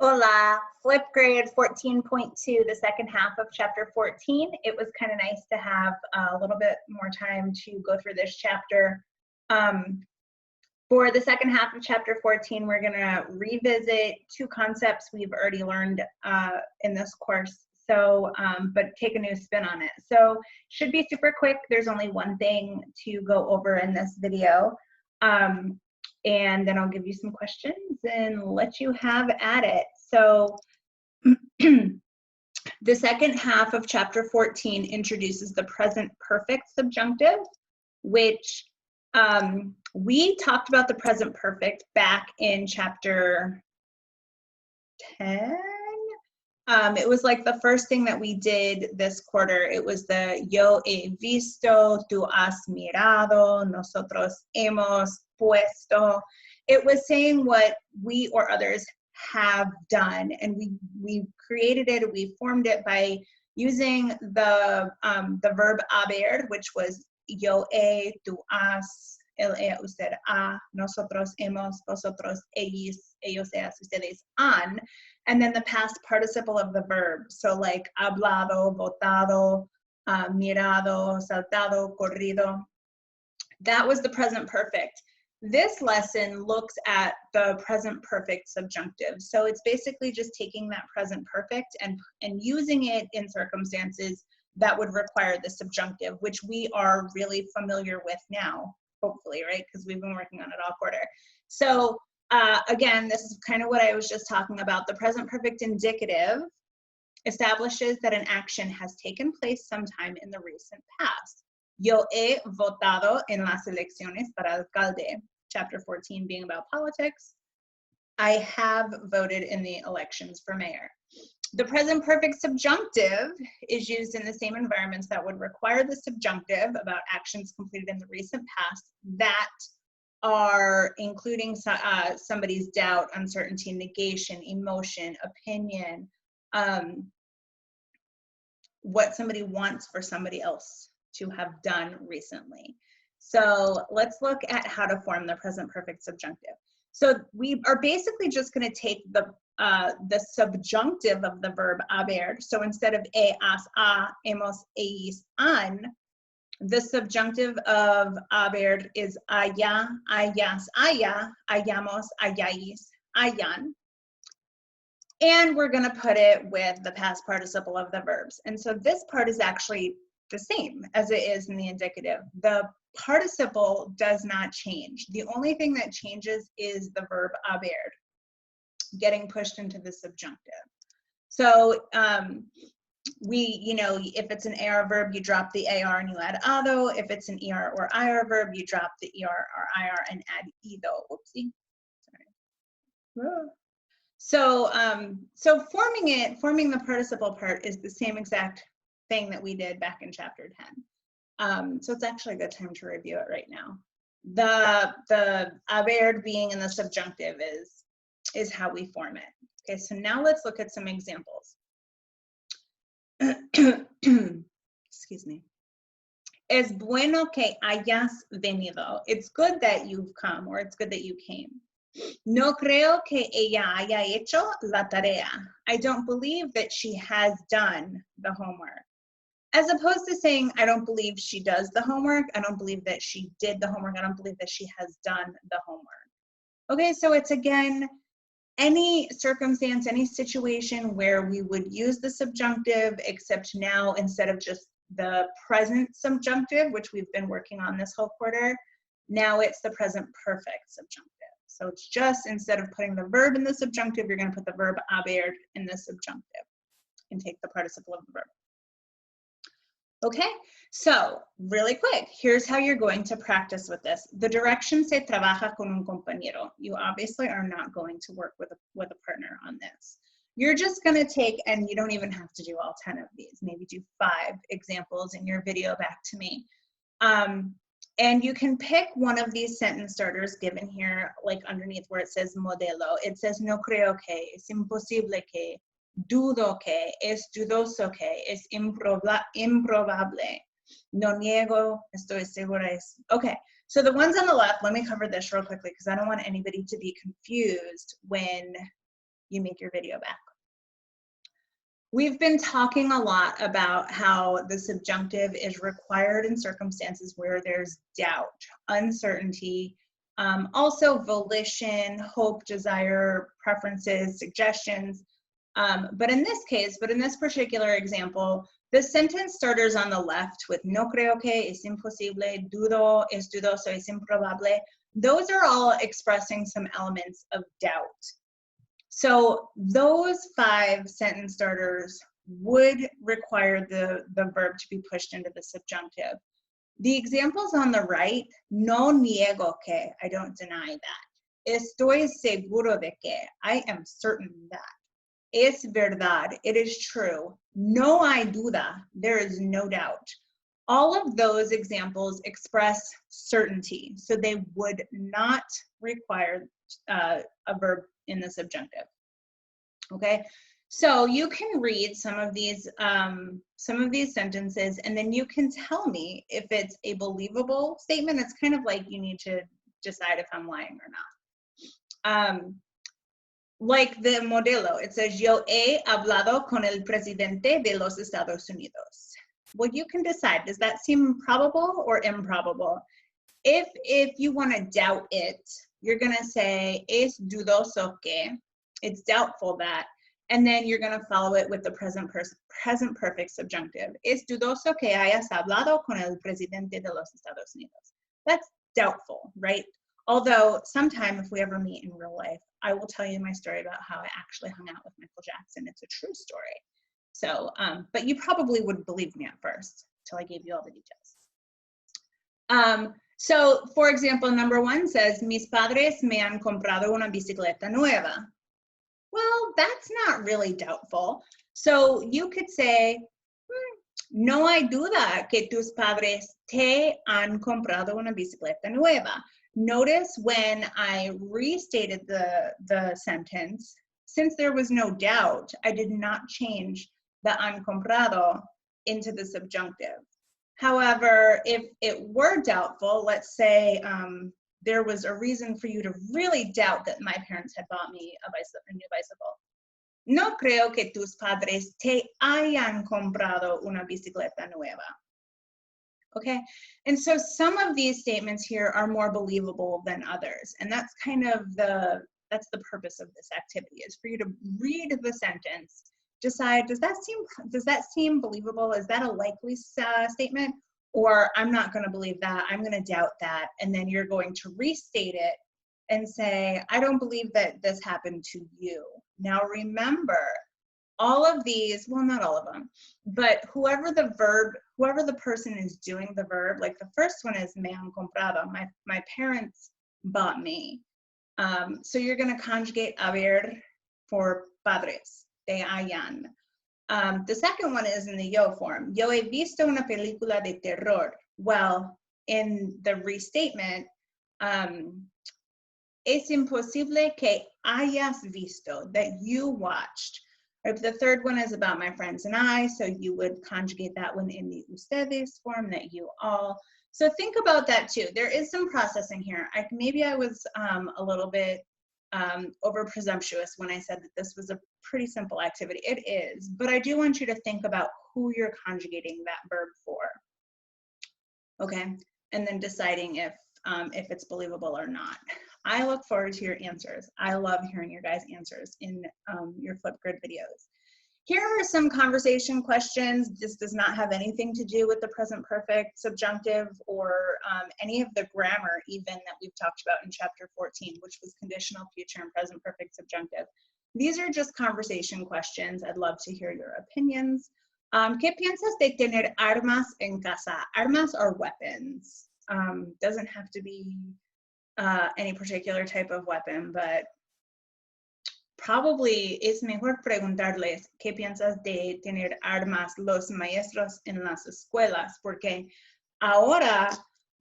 Hola, Flipgrid 14.2, the second half of chapter 14. It was kind of nice to have a little bit more time to go through this chapter. For the second half of chapter 14, we're going to revisit two concepts we've already learned in this course, but take a new spin on it. So should be super quick. There's only one thing to go over in this video. And then I'll give you some questions and let you have at it. So the second half of chapter 14 introduces the present perfect subjunctive, which we talked about the present perfect back in chapter 10. It was like the first thing that we did this quarter. It was the yo he visto, tú has mirado, nosotros hemos puesto. It was saying what we or others have done, and we created it, we formed it by using the verb haber, which was yo he, tú has, él, ella, usted ha, nosotros hemos, vosotros, ellos, ellas, ustedes han, and then the past participle of the verb. So like hablado, votado, mirado, saltado, corrido. That was the present perfect. This lesson looks at the present perfect subjunctive. So it's basically just taking that present perfect and using it in circumstances that would require the subjunctive, which we are really familiar with now, hopefully, right? Because we've been working on it all quarter. So again, this is kind of what I was just talking about. The present perfect indicative establishes that an action has taken place sometime in the recent past. Yo he votado en las elecciones para alcalde. Chapter 14 being about politics. I have voted in the elections for mayor. The present perfect subjunctive is used in the same environments that would require the subjunctive about actions completed in the recent past that are including somebody's doubt, uncertainty, negation, emotion, opinion, what somebody wants for somebody else to have done recently. So let's look at how to form the present perfect subjunctive. So we are basically just going to take the subjunctive of the verb haber. So instead of he, has, ha, hemos, ellos, han, the subjunctive of haber is haya, hayas, haya, hayamos, hayáis, hayan. And we're going to put it with the past participle of the verbs. And so this part is actually the same as it is in the indicative. The participle does not change. The only thing that changes is the verb haber getting pushed into the subjunctive. So if it's an AR verb, you drop the AR and you add ado. If it's an ER or IR verb, you drop the ER or IR and add ido. Oopsie. Sorry. So forming the participle part is the same exact thing that we did back in chapter 10. So it's actually a good time to review it right now. The haber being in the subjunctive is how we form it. Okay, so now let's look at some examples. Excuse me. Es bueno que hayas venido. It's good that you've come, or it's good that you came. No creo que ella haya hecho la tarea. I don't believe that she has done the homework. As opposed to saying, I don't believe she does the homework. I don't believe that she did the homework. I don't believe that she has done the homework. Okay, so it's again, any circumstance, any situation where we would use the subjunctive, except now instead of just the present subjunctive, which we've been working on this whole quarter, now it's the present perfect subjunctive. So it's just, instead of putting the verb in the subjunctive, you're going to put the verb haber in the subjunctive and take the participle of the verb. Okay, so really quick, here's how you're going to practice with this. The direction se trabaja con un compañero. You obviously are not going to work with a partner on this. You're just going to take, and you don't even have to do all 10 of these, maybe do 5 examples in your video back to me. And you can pick one of these sentence starters given here, like underneath where it says modelo. It says no creo que, es imposible que, dudo que, es dudoso que, es improbable, no niego, estoy segura es. Okay, so the ones on the left, let me cover this real quickly because I don't want anybody to be confused when you make your video back. We've been talking a lot about how the subjunctive is required in circumstances where there's doubt, uncertainty, also volition, hope, desire, preferences, suggestions. But in this particular example, the sentence starters on the left with no creo que, es imposible, dudo, es dudoso, es improbable. Those are all expressing some elements of doubt. So those 5 sentence starters would require the verb to be pushed into the subjunctive. The examples on the right, no niego que, I don't deny that. Estoy seguro de que, I am certain that. Es verdad, it is true. No hay duda, there is no doubt. All of those examples express certainty, so they would not require a verb in the subjunctive. Okay, so you can read some of these sentences, and then you can tell me if it's a believable statement. It's kind of like you need to decide if I'm lying or not. Like the modelo, it says, yo he hablado con el presidente de los Estados Unidos. Well, you can decide, does that seem probable or improbable? If you want to doubt it, you're going to say, es dudoso que, it's doubtful that, and then you're going to follow it with the present perfect subjunctive. Es dudoso que hayas hablado con el presidente de los Estados Unidos. That's doubtful, right? Although sometime if we ever meet in real life, I will tell you my story about how I actually hung out with Michael Jackson. It's a true story. So, but you probably wouldn't believe me at first until I gave you all the details. So, for example, number 1 says, mis padres me han comprado una bicicleta nueva. Well, that's not really doubtful. So you could say, no hay duda que tus padres te han comprado una bicicleta nueva. Notice when I restated the sentence, since there was no doubt, I did not change the han comprado into the subjunctive. However, if it were doubtful, let's say there was a reason for you to really doubt that my parents had bought me a new bicycle. No creo que tus padres te hayan comprado una bicicleta nueva. Okay, and so some of these statements here are more believable than others, and that's kind of that's the purpose of this activity, is for you to read the sentence, decide, does that seem believable? Is that a likely statement? Or I'm not going to believe that, I'm going to doubt that, and then you're going to restate it and say, I don't believe that this happened to you. Now remember, all of these, well, not all of them, but whoever the person is doing the verb, like the first one is me han comprado, my parents bought me. So you're going to conjugate haber for padres, te hayan. The second one is in the yo form. Yo he visto una película de terror. Well, in the restatement, es imposible que hayas visto, that you watched. Or the third one is about my friends and I, so you would conjugate that one in the ustedes form, that you all. So think about that too. There is some processing here. Maybe I was a little bit over presumptuous when I said that this was a pretty simple activity. It is, but I do want you to think about who you're conjugating that verb for. Okay, and then deciding if it's believable or not. I look forward to your answers. I love hearing your guys' answers in your Flipgrid videos. Here are some conversation questions. This does not have anything to do with the present perfect subjunctive or any of the grammar even that we've talked about in chapter 14, which was conditional, future, and present perfect subjunctive. These are just conversation questions. I'd love to hear your opinions. ¿Qué piensas de tener armas en casa? Armas are weapons. Doesn't have to be any particular type of weapon, but probably es mejor preguntarles qué piensas de tener armas los maestros en las escuelas, porque ahora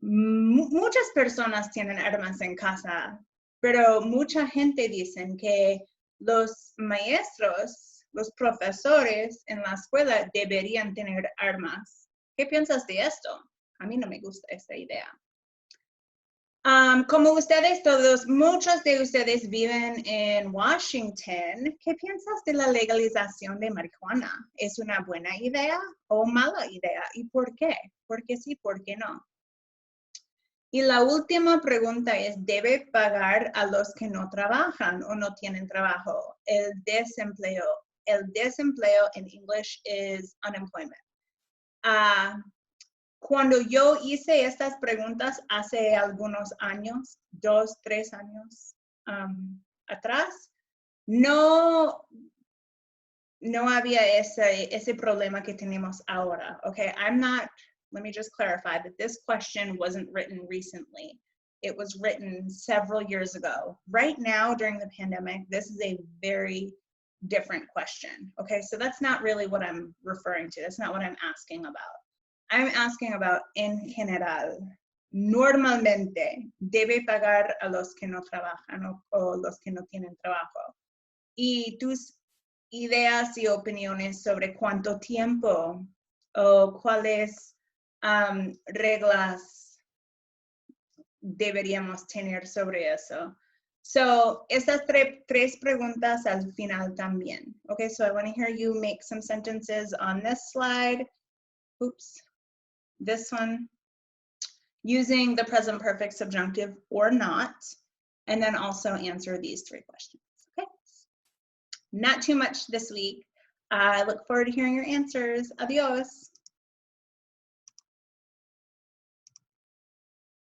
muchas personas tienen armas en casa, pero mucha gente dicen que los maestros, los profesores en la escuela deberían tener armas. ¿Qué piensas de esto? A mí no me gusta esta idea. Como ustedes todos, muchos de ustedes viven en Washington, ¿qué piensas de la legalización de marihuana? ¿Es una buena idea o mala idea? ¿Y por qué? ¿Por qué sí, por qué no? Y la última pregunta es, ¿debe pagar a los que no trabajan o no tienen trabajo? El desempleo. El desempleo en English is unemployment. Cuando yo hice estas preguntas hace algunos años, 2, 3 años atrás, no había ese problema que tenemos ahora. Okay, let me just clarify that this question wasn't written recently. It was written several years ago. Right now, during the pandemic, this is a very different question. Okay, so that's not really what I'm referring to. That's not what I'm asking about. I'm asking about en general. Normalmente, ¿debe pagar a los que no trabajan o los que no tienen trabajo? Y tus ideas y opiniones sobre cuánto tiempo o cuáles reglas deberíamos tener sobre eso. So, estas tres preguntas al final también. Okay, so I want to hear you make some sentences on this slide. Oops. This one, using the present perfect subjunctive or not, and then also answer these 3 questions, okay? Not too much this week. I look forward to hearing your answers. Adios.